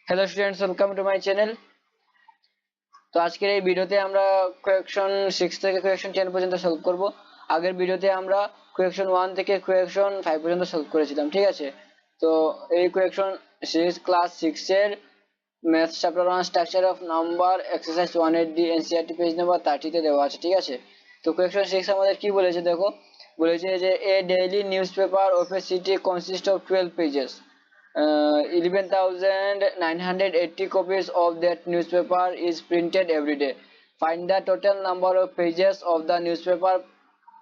Hello students, welcome to my channel. তো আজকের এই ভিডিওতে আমরা কোয়েকশন 6 থেকে কোয়েকশন 10 পর্যন্ত সলভ করব। আগের ভিডিওতে আমরা কোয়েকশন 1 থেকে কোয়েকশন 5 পর্যন্ত সলভ করেছিলাম, ঠিক আছে? তো এই কোয়েকশন 6 ক্লাস 6 এর maths chapter 1 structure of number exercise 180 NCERT page number 30 তে দেওয়া আছে, ঠিক আছে? তো কোয়েকশন 6 আমাদের কি বলেছে দেখো, বলেছে যে a daily news paper of a city consist of 12 pages. 11,980 copies of that newspaper is printed every day. Find the total number of pages of the newspaper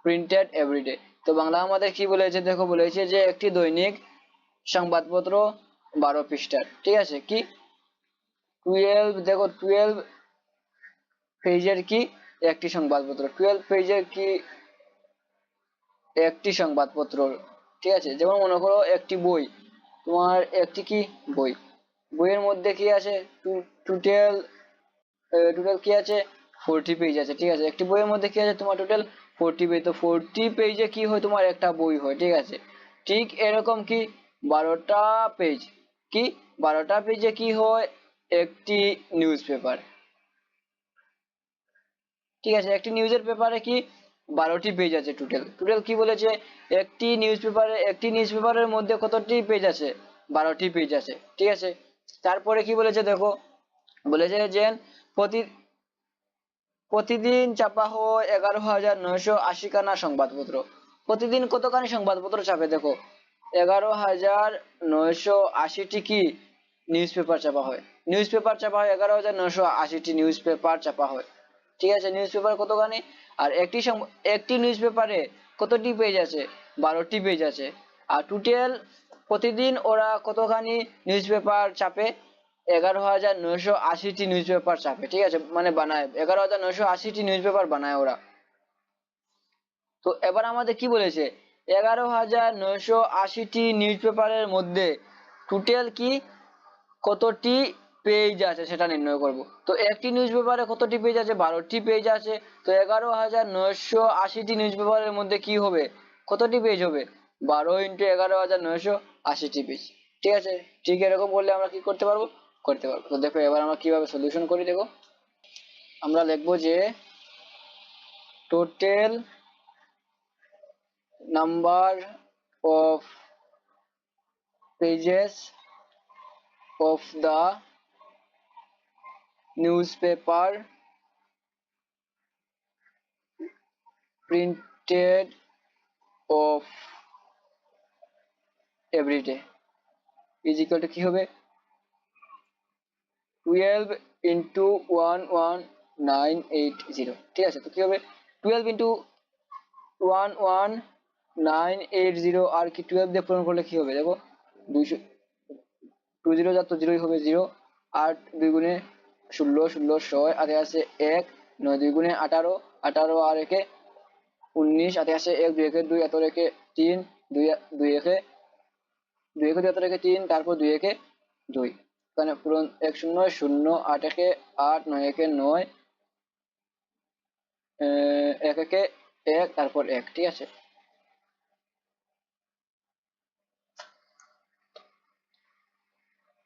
printed every day. তো বাংলা আমাদের কি বলেছে দেখো, বলেছে যে একটি দৈনিক সংবাদপত্র 12 পৃষ্ঠার, ঠিক আছে? কি 12, দেখো 12 পেজের কি একটি সংবাদপত্র, 12 পেজের কি একটি সংবাদপত্র, ঠিক আছে? যেমন মনে করো একটি বই, তোমার একটি কি বই, বইয়ের মধ্যে কি আছে টোটাল টোটাল কি আছে 40 পেজ আছে, ঠিক আছে? একটি বইয়ের মধ্যে কি আছে তোমার টোটাল 40 পেজ। তো 40 পেজে কি হয় তোমার একটা বই হয়, ঠিক আছে? ঠিক এরকম কি 12টা পেজ, কি 12টা পেজে কি হয় একটি নিউজ পেপার, ঠিক আছে? একটি নিউজের পেপারে কি 12টি পেজ আছে টোটাল। টোটাল কি বলেছে, একটি নিউজ পেপারের মধ্যে কতটি পেজ আছে, 12টি পেজ আছে, ঠিক আছে? তারপরে কি বলেছে দেখো, বলেছে যে প্রতি প্রতিদিন ছাপা হয় 11,980 খানা সংবাদপত্র। প্রতিদিন কতখানি সংবাদপত্র ছাপে দেখো, 11,980টি কি নিউজ পেপার ছাপা হয়। নিউজ পেপার ছাপা হয় 11,980টি নিউজ পেপার ছাপা হয়, ঠিক আছে? নিউজ পেপার কতখানি, আর একটি নিউজ পেপারে কতটি পেজ আছে, 12টি পেজ আছে। আর টোটাল প্রতিদিন ওরা কতখানি নিউজ পেপার ছাপে, 11,980টি নিউজ পেপার ছাপে, ঠিক আছে? মানে বানায় 11,980টি নিউজ পেপার বানায় ওরা। তো এবার আমাদের কি বলেছে, 11,980টি নিউজ পেপারের মধ্যে টোটাল কি কতটি পেজ আছে সেটা নির্ণয় করব। তো একটি নিউজ পেপারে কতটি পেজ আছে, 12টি পেজ আছে। তো 11,980টি নিউজ পেপারের মধ্যে কি হবে, কতটি পেজ হবে, 12 ইন্টু 11,980টি পেজ, ঠিক আছে? ঠিক এরকম বললে আমরা কি করতে পারবো, করতে পারবো। তো দেখো এবার আমরা কিভাবে সলিউশন করি, দেখো আমরা লিখবো যে total number of pages of the newspaper printed of every day is equal to কি হবে 12 into 11980, ঠিক আছে? তো কি হবে 12 into 11980, আর কি 12 দিয়ে পূরণ করলে কি হবে দেখো 200, 20 যা তো 0 হবে 0, 8 2 গুণে 16, 16 6 আগে আছে 1, 9 2 গুণে 18, 18 আর একে 19, হাতে আসে 1 2 একে 2, এত রেখে 3, 2 2 একে 2 একে 2, এত রেখে 3, তারপর 2 একে 2, এখানে পূরণ 1 0 0, 8 একে 8, 9 একে 9, 1 একে 1, তারপর 1, ঠিক আছে?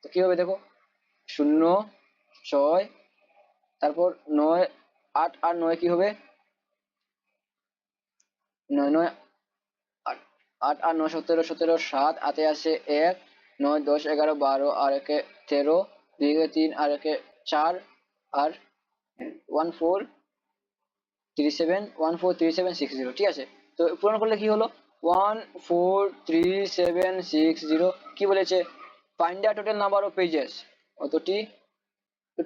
তো কি হবে দেখো 0 6, তারপর 9 8 আর 9 কি হবে 9 9 8, 8 আর 9 17 17 7, হাতে আসে 1 9 10 11 12, আর একে 13, 2 একে 3, আর একে 4, আর 1 4 3 7 1 4 3 7 6 0, ঠিক আছে? তো পূরণ করলে কি হলো 1 4 3 7 6 0। কি বলেছে, find the total number of pages, কতটি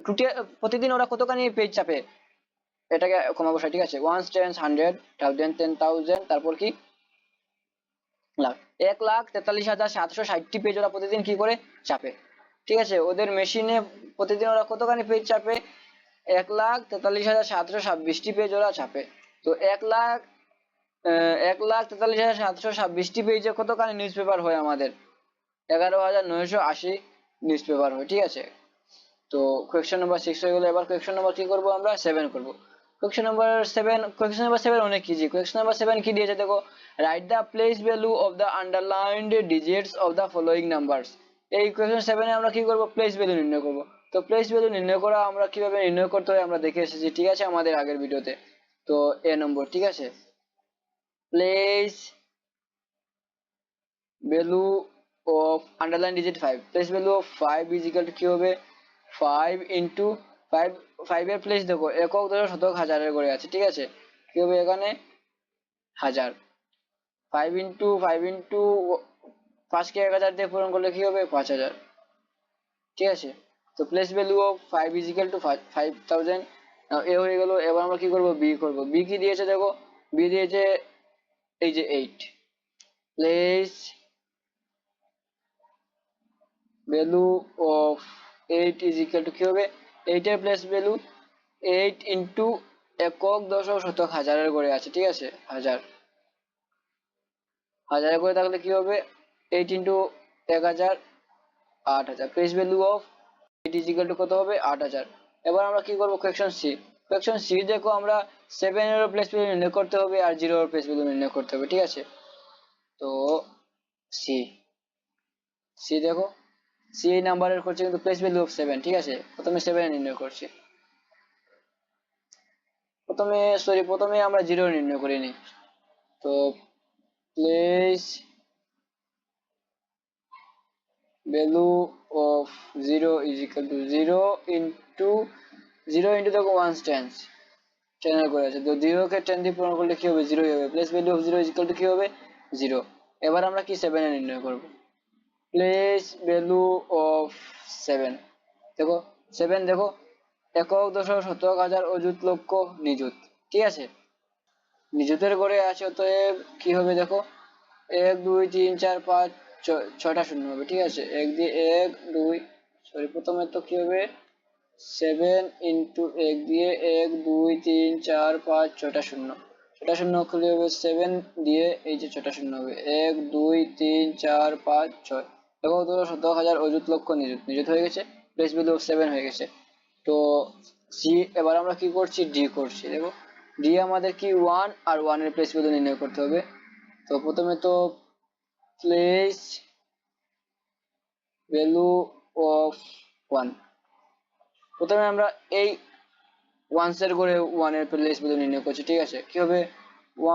টোটাল প্রতিদিন ওরা কতখানি পেজ ছাপে, এটাকে কমা বসাই, ঠিক আছে? 1 10 100 1000 10,000, তারপর কি লাখ, 1,43,760টি পেজ ওরা প্রতিদিন কি করে ছাপে, ঠিক আছে? ওদের মেশিনে প্রতিদিন ওরা কতখানি পেজ ছাপে, 1,43,726টি পেজ ওরা ছাপে। তো 1,43,726টি পেজে কতখানি নিউজ পেপার হয় আমাদের, 11,980 নিউজ পেপার হয়, ঠিক আছে? তো কোয়েশ্চেন নাম্বার 6 হয়ে গেল। এবার কোয়েশ্চেন নাম্বার কি করবো আমরা 7 করব। কোয়েশ্চেন নাম্বার 7 অনেক ইজি। কোয়েশ্চেন নাম্বার 7 কি দিয়েছে দেখো, write the place value of the underlined digits of the following numbers এই ইকুয়েশন 7 এ আমরা কি করব, প্লেস ভ্যালু নির্ণয় করব। তো প্লেস ভ্যালু নির্ণয় করা আমরা কিভাবে নির্ণয় করতে হয় আমরা দেখে এসেছি, ঠিক আছে, আমাদের আগের ভিডিওতে। তো এ নম্বর, ঠিক আছে, place value of underline digit 5, place value of 5 is equal to কি হবে, 5 ইনটু 5, 5 এর প্লেস দেখো একক দশক শতক হাজারের করে আছে, ঠিক আছে, কি হবে এখানে হাজার, 5 ইনটু 5 কে 1000 দিয়ে পূরণ করলে কি হবে 5000, ঠিক আছে। তো place value of 5 is equal two 5000 এ হয়ে গেল। এবার আমরা কি করব, বি করব। বি কি দিয়েছে দেখো, বি দিয়েছে এই যে 8, place value of 8 is equal to কি হবে, 8 এর প্লেস ভ্যালু 8 ইনটু একক দশক শতক হাজারের করে আছে, ঠিক আছে, হাজার, হাজারে করে থাকলে কি হবে 8 into 1000, 8000, place value of 8 is equal two কত হবে 8000। এবার আমরা কি করব, কোয়েকশন সি। কোয়েকশন সি দেখো আমরা 7 এর প্লেস ভ্যালু নির্ণয় করতে হবে আর 0 এর প্লেস ভ্যালু নির্ণয় করতে হবে, ঠিক আছে। তো সি, সি দেখো, সি এই নাম্বারের করছে কিন্তু প্লেস ভ্যালু অফ 7, ঠিক আছে, প্রথমে 7 এ নির্ণয় করছি, প্রথমে আমরা 0 নির্ণয় করে নিই। তো place value of 0 is equal two 0 into 0 into দেখো 1 টেন্স, 10 এর করে আছে, তো 0 কে 10 দিয়ে পূরণ করলে কি হবে 0 হবে, place value of 0 is equal to কি হবে 0। এবার আমরা কি 7 এ নির্ণয় করব, প্লেস ভ্যালু অফ 7, দেখো 7 দেখো একক দশক শতক হাজার অযুত লক্ষ নিযুত, ঠিক আছে, নিযুতের গড়ে আছে, অতএব কি হবে দেখো 1 2 3 4 5 6টা শূন্য হবে, ঠিক আছে, 1 দিয়ে 1 2, সরি প্রথমে তো কি হবে 7 ইনটু 1 দিয়ে 1 2 3 4 5 6টা শূন্য, 6টা শূন্য খুলে হবে 7 দিয়ে এই যে 6টা শূন্য হবে 1 2 3 4 5 6, দেখো তো শতক হাজার অযুত লক্ষ নিযুত, নিযুত হয়ে গেছে, প্লেস ভ্যালু অফ 7 হয়ে গেছে। তো সি, এবার আমরা কি করছি, ডি করছি, দেখো ডি আমাদের কি 1 আর 1 এর প্লেস ভ্যালু নির্ণয় করতে হবে। তো প্রথমে তো প্লেস ভ্যালু অফ 1, প্রথমে আমরা এই ওয়ান্স এর করে 1 এর প্লেস ভ্যালু নির্ণয় করছি, ঠিক আছে, কি হবে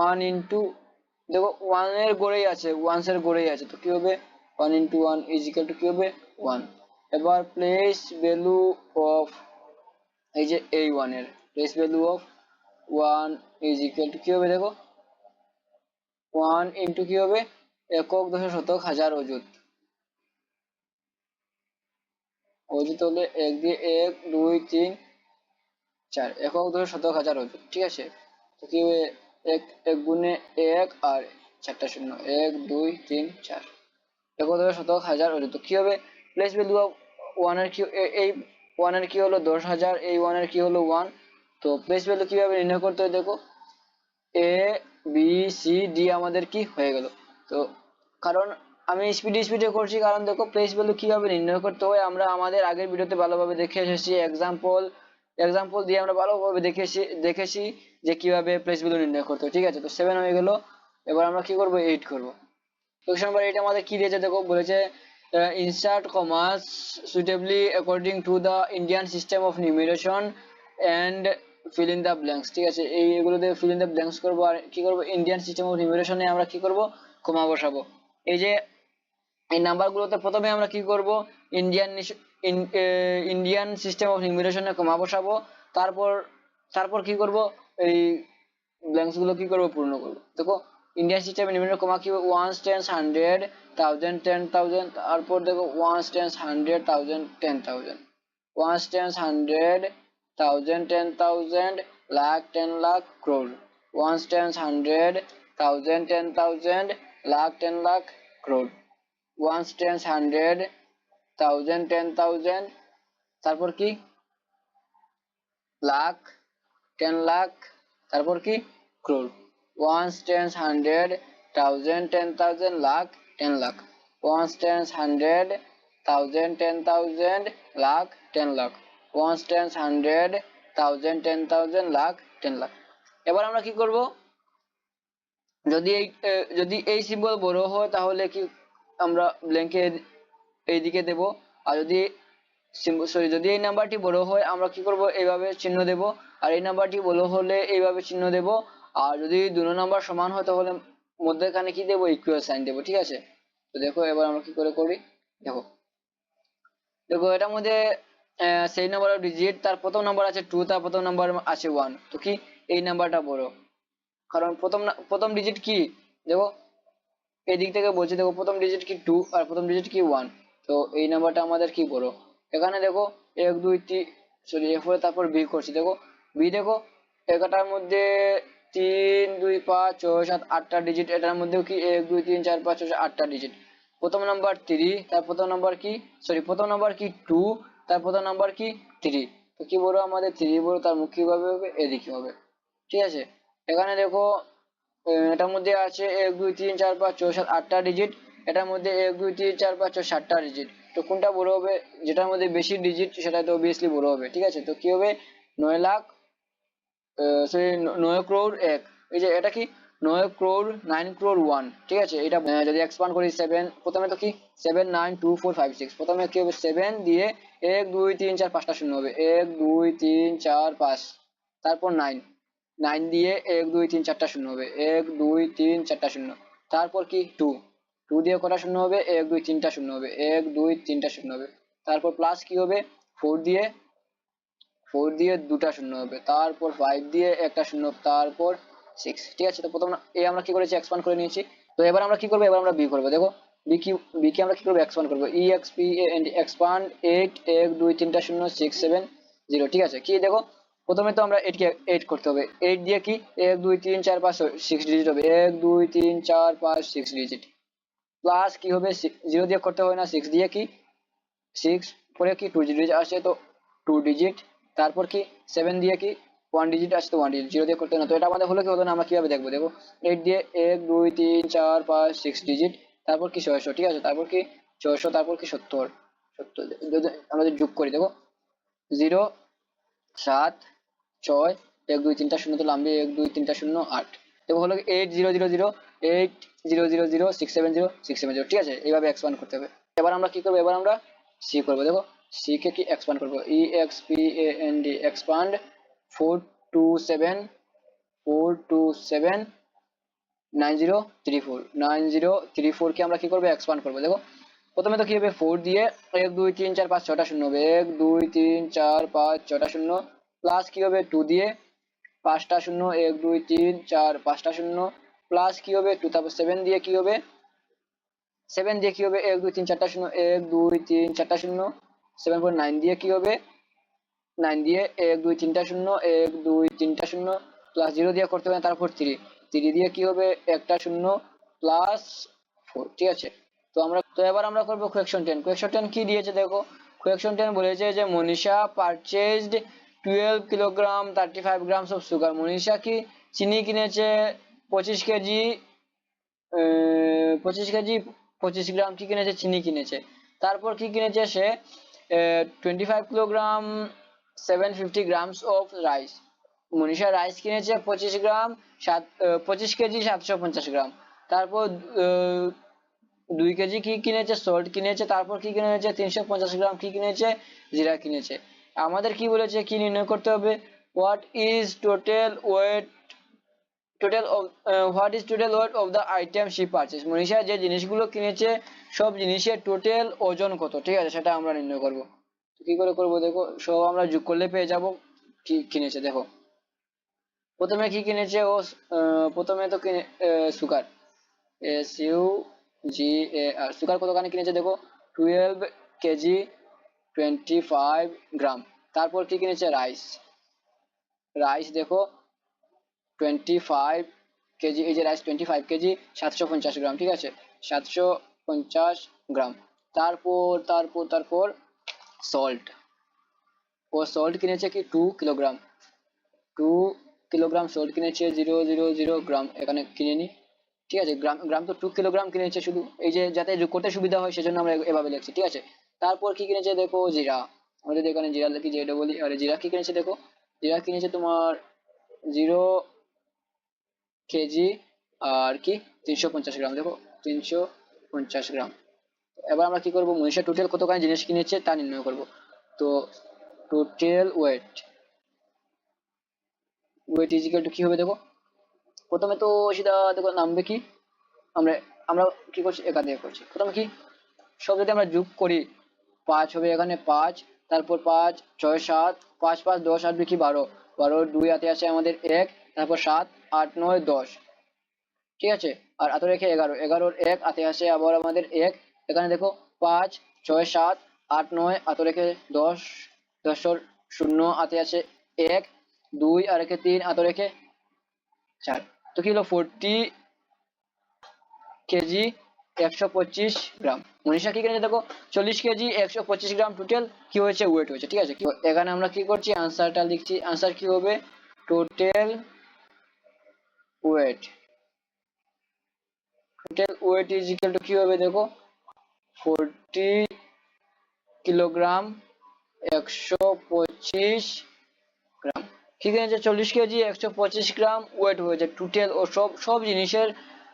1 ইনটু, দেখো 1 এর গড়েই আছে, ওয়ান্স এর গড়েই আছে, তো কি হবে 1 ইনটু 1 ইজ ইকুয়াল টু কি হবে 1। এবার প্লেস ভ্যালু অফ এই যে এই 1 এর place value of 1 is equal to কি হবে দেখো 1 ইনটু কি হবে একক দশক শতক হাজার অযুত, অযুত হলে 1 দিয়ে 1 2 3 4, একক দশক শতক হাজার অযুত, ঠিক আছে। তো কি হবে 1 1 গুণে 1 আর 4টা শূন্য 1 2 3 4, একক দশক শতক হাজার অযুত, কি হবে প্লেস ভ্যালু অফ 1 এর কি, এই 1 এর কি হলো 10,000, এই 1 এর কি হলো 1। তো প্লেস ভ্যালু কিভাবে নির্ণয় করতে হয় দেখো, এ বি সি ডি আমাদের কি হয়ে গেল। তো কারণ আমি স্পিডে করছি, কারণ দেখো প্লেস ভ্যালু কিভাবে নির্ণয় করতে হয় আমরা আমাদের আগের ভিডিওতে ভালোভাবে দেখে এসেছি, এক্সাম্পল দিয়ে আমরা ভালোভাবে দেখেছি যে কিভাবে প্লেস ভ্যালু নির্ণয় করতে হয়, ঠিক আছে। তো 7 হয়ে গেল, এবার আমরা কি করব 8 করব। কোয়েশ্চন নাম্বার 8 আমাদের কি দিয়েছে দেখো, বলেছে insert commas suitably according to the Indian system of numeration and fill in the blanks, ঠিক আছে, এইগুলোতে ফিল ইন দ্য ব্ল্যাঙ্কস করবো আর কি করবো ইন্ডিয়ান সিস্টেম অফ নিউমেরেশনে আমরা কি করব কমা বসাবো। এই যে এই নাম্বারগুলোতে প্রথমে আমরা কি করব ইন্ডিয়ান ইন্ডিয়ান সিস্টেম অফ নিউমেরেশনে কমা বসাবো, তারপর তারপর কি করব এই ব্ল্যাঙ্কস গুলো কি করব পূর্ণ করব। দেখো ইন্ডিয়ান সিস্টেমে নিউমেরিক কমা কি ওয়ান্স টেন্স 100 1000 10,000, তারপর দেখো ones tens 100 1000 10,000, ones tens 100 1000 10,000 lakh 10 lakh crore, ones tens 100 1000 10,000 lakh 10 lakh crore, ones tens 100 1000 10,000, তারপর কি লাখ 10 লাখ, তারপর কি crore, ones tens 100 1000 10,000 lakh 10 lakh, ones tens 100 1000 10,000 lakh 10 lakh, ones tens 100 1000 10,000 lakh 10 lakh. এবার আমরা কি করব, যদি এই সিম্বল বড় হয় তাহলে কি আমরা ব্ল্যাঙ্কে এইদিকে দেব। আর যদি যদি এই নাম্বারটি বড় হয় আমরা কি করব, এইভাবে চিহ্ন দেব। আর এই নাম্বারটি বড় হলে এইভাবে চিহ্ন দেব। আর যদি দুটো নাম্বার সমান হয় তাহলে মধ্যেখানে কি দেব, ইকুয়াল সাইন দেব। ঠিক আছে, তো দেখো এবার আমরা কি করে করি। দেখো দেখো এটার মধ্যে সেই নাম্বার ডিজিট, তার প্রথম নাম্বার আছে 2, তার প্রথম নাম্বার আছে 1, তো কি এই নাম্বারটা বড়, কারণ প্রথম ডিজিট কি, দেখো এই দিক থেকে বলছি, দেখো প্রথম ডিজিট কি 2 আর প্রথম ডিজিট কি 1, তো এই নাম্বারটা আমাদের কি বড়। এখানে দেখো 1 2 3, সরি এরপরে তারপর বি করছি, দেখো বি দেখো এটার মধ্যে 3 2 5 6 7 8টা ডিজিট, এটার মধ্যেও কি 1 2 3 4 5 6 8টা ডিজিট। প্রথম নাম্বার 3, তার প্রথম নাম্বার কি, সরি প্রথম নাম্বার কি 2, তার প্রথম নাম্বার কি 3, তো কি বড় আমাদের 3 বড়, তার মুখ কিভাবে হবে, এদিকে হবে। ঠিক আছে, এখানে দেখো এটার মধ্যে আছে 1 2 3 4 5 6 7 8টা ডিজিট, এটার মধ্যে 1 2 3 4 5 6 7টা ডিজিট, তো কোনটা বড় হবে, যেটার মধ্যে বেশি ডিজিট সেটা তো অবভিয়াসলি বড় হবে। ঠিক আছে, তো কি হবে 9 লাখ, সরি 9 crore 1, এই যে এটা কি 9 crore 9 crore 1। ঠিক আছে, এটা যদি এক্সপান্ড করি 7, প্রথমে তো কি 7 9 2 4 5 6, প্রথমে কি হবে 7 দিয়ে 1 2 3 4 5টা শূন্য হবে, 1 2 3 4 5, তারপর 9 9 দিয়ে 1 2 3 4টা শূন্য হবে, 1 2 3 4টা শূন্য, তারপর কি 2 2 দিয়ে কটা শূন্য হবে, 1 2 3টা শূন্য হবে, 1 2 3টা শূন্য হবে, তারপর প্লাস কি হবে 4 দিয়ে 4 দিয়ে দুটা শূন্য হবে, তারপর 5 দিয়ে একটা শূন্য, তারপর 6। ঠিক আছে, তো প্রথম এ আমরা কি করেছি, এক্সপান্ড করে নিয়েছি। তো এবার আমরা কি করবো, এবার আমরা বি করবো। দেখো বি কি আমরা কি করবো, এক্সপান্ড করবো, E X P A N D expand 8 1 2 3টা শূন্য 6 7 0। ঠিক আছে, কি দেখো প্রথমে তো আমরা 8 কে 8 করতে হবে, 8 দিয়ে কি 1 2 3 4 5 6 ডিজিট হবে, 1 2 3 4 5 6 ডিজিট, প্লাস কি হবে 0 দিয়ে করতে হবে না, 6 দিয়ে কি 6 পরে কি 2 ডিজিট আসে তো 2 ডিজিট, তারপর কি 7 দিয়ে কি 1 ডিজিট আসে তো 1 ডিজিট, 0 দিয়ে করতে না, তো এটা আমাদের হলো কি হলো না, আমরা কিভাবে দেখবো, দেখো 8 দিয়ে 1 2 3 4 5 6 ডিজিট, তারপর কি 600। ঠিক আছে, তারপর কি 600, তারপর কি 70 70, যদি আমরা যদি যোগ করি দেখো 0 7 6 1 2 3টা শূন্য তো লাম্বে 1 2 3টা শূন্য 8, দেখো হলো 8 0 0 0 8 0 0 0 6 7 0 6 7 0। ঠিক আছে, এইভাবে এক্সপান্ড করতে হবে। এবার আমরা কি করবো, এবার আমরা সি করবো, দেখো সি কে কি এক্সপান্ড করবো, E X P A N D expand 4 2 7 4 2 7 9 0 3 4 9 0 3 4 কে আমরা কি করবো, এক্সপান্ড করবো। দেখো প্রথমে তো কি হবে 4 দিয়ে 1 2 3 4 5 6টা শূন্য হবে, 1 2 3 4 5 6টা শূন্য, প্লাস কি হবে 2 দিয়ে 5টা শূন্য 1 2 3 4 5টা শূন্য, প্লাস কি হবে 2, তারপর 7 দিয়ে কি হবে 7 দিয়ে কি হবে 1 2 3 4টা শূন্য 1 2 3 4টা শূন্য, 7 পর 9 দিয়ে কি হবে 9 দিয়ে 1 2 3টা শূন্য 1 2 3টা শূন্য, প্লাস 0 দিয়ে করতে হবে, তারপর 3 দিয়ে কি হবে একটা শূন্য প্লাস 4। ঠিক আছে, তো এবার আমরা করবো কোয়েকশন 10। কোয়েকশন 10 কি দিয়েছে দেখো, কোয়েকশন 10 বলেছে যে Manisha purchased 12 kilogram 35 grams of sugar, Manisha কি চিনি কিনেছে 25 কেজি, 25 কেজি 25 গ্রাম কি কিনেছে, চিনি কিনেছে। তারপর কি কিনেছে সে 25 kilogram 750 grams of rice, Manisha rice কিনেছে 25 গ্রাম 25 কেজি 750 গ্রাম। তারপর 2 কেজি কি কিনেছে, সল্ট কিনেছে। তারপর কি কিনেছে 350 গ্রাম কি কিনেছে, জিরা কিনেছে। আমাদের কি বলেছে, কি নির্ণয় করতে হবে, what is total wait what is total weight of the item she purchase, Manisha যে জিনিসগুলো কিনেছে সব জিনিসের টোটাল ওজন কত। ঠিক আছে, সেটা আমরা নির্ণয় করব। কি করে করব, দেখো সব আমরা যোগ করলে পেয়ে যাব কি কিনেছে। দেখো প্রথমে কি কিনেছে ও, প্রথমে তো কিনে সুগার, এস ইউ জি এ আর, সুগার কতখানি কিনেছে দেখো 12 কেজি 25 গ্রাম। তারপর কি কিনেছে রাইস, রাইস দেখো 25 কেজি, এই যে রাইস 25 কেজি 750 গ্রাম। ঠিক আছে, 750 গ্রাম। তারপর সল্ট, ও সল্ট কিনেছে কি 2 কিলোগ্রাম, 2 কিলোগ্রাম সল্ট কিনেছে 000 গ্রাম, এখানে কিনে নি। ঠিক আছে, গ্রাম গ্রাম তো 2 কিলোগ্রাম কিনেছে, শুধু এই যে যাতে যোগ করতে সুবিধা হয় সেজন্য আমরা এভাবে লিখছি। ঠিক আছে, তারপর কি কিনেছে দেখো জিরা, আমরা যদি এখানে জিরা লিখি যেটা বলি, আরে জিরা কি কিনেছে দেখো, জিরা কিনেছে তোমার 0 কেজি আর কি 350 গ্রাম, দেখো 350 গ্রাম। এবার আমরা কি করব, মনীষা টোটাল কতখানি জিনিস কিনেছে তা নির্ণয় করব। তো total weight, weight is equal to কি হবে দেখো, প্রথমে তো সেটা দেখো নামবে কি, আমরা আমরা কি করছি, একা দিয়ে করছি। প্রথমে কি, সব যদি আমরা যোগ করি, 5 হবে এখানে 5, তারপর 5 6 7, 5 5 10 আর 2 কি 12, 12 2 হাতে আসে আমাদের 1, তারপর 7 8 9 10, ঠিক আছে। আর হাতে রেখে 11, 11 1 হাতে আসে আবার আমাদের 1, এখানে দেখো 5 6 7 8 9 হাতে রেখে 10, 10 শূন্য হাতে আসে 1 2 আর রেখে 3 হাতে রেখে 4, তো কি হলো 40 কেজি 125 গ্রাম। মনীষা কি কিনেছে দেখো, 40 কেজি 125 গ্রাম টোটাল কি হয়েছে, ওয়েট হয়েছে, ঠিক আছে। এখানে আমরা কি করছি, আনসারটা লিখছি। আনসার কি হবে, total wait, total wait is equal to কি হবে দেখো, 40 কিলোগ্রাম 125 গ্রাম। ঠিক আছে, 40 কেজি 125 গ্রাম ওয়েট হয়েছে টোটাল, ও সব সব জিনিসের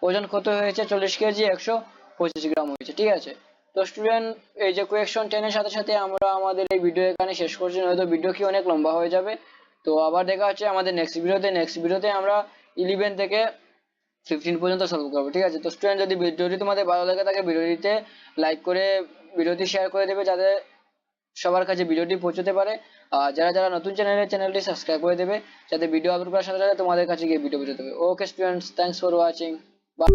ওজন কত হয়েছে, 40 কেজি 125 গ্রাম হয়েছে, ঠিক আছে। তো স্টুডেন্ট, এই যে কোয়েকশন 10 এর সাথে সাথে আমরা আমাদের এই ভিডিও এখানে শেষ করছি, নয়তো ভিডিও কি অনেক লম্বা হয়ে যাবে। তো আবার দেখা হচ্ছে আমাদের নেক্সট ভিডিওতে। নেক্সট ভিডিওতে আমরা 11 থেকে 15 পর্যন্ত সলভ করবো, ঠিক আছে। তো স্টুডেন্ট, যদি ভিডিওটি তোমাদের ভালো লেগে থাকে, ভিডিওটিতে লাইক করে ভিডিওটি শেয়ার করে দেবে, যাতে সবার কাছে ভিডিওটি পৌঁছতে পারে। আর যারা যারা নতুন চ্যানেলটি সাবস্ক্রাইব করে দেবে, যাতে ভিডিও আপলোড করার সাথে সাথে তোমাদের কাছে গিয়ে ভিডিও পৌঁছতে হবে। Okay students, thanks for watching, by.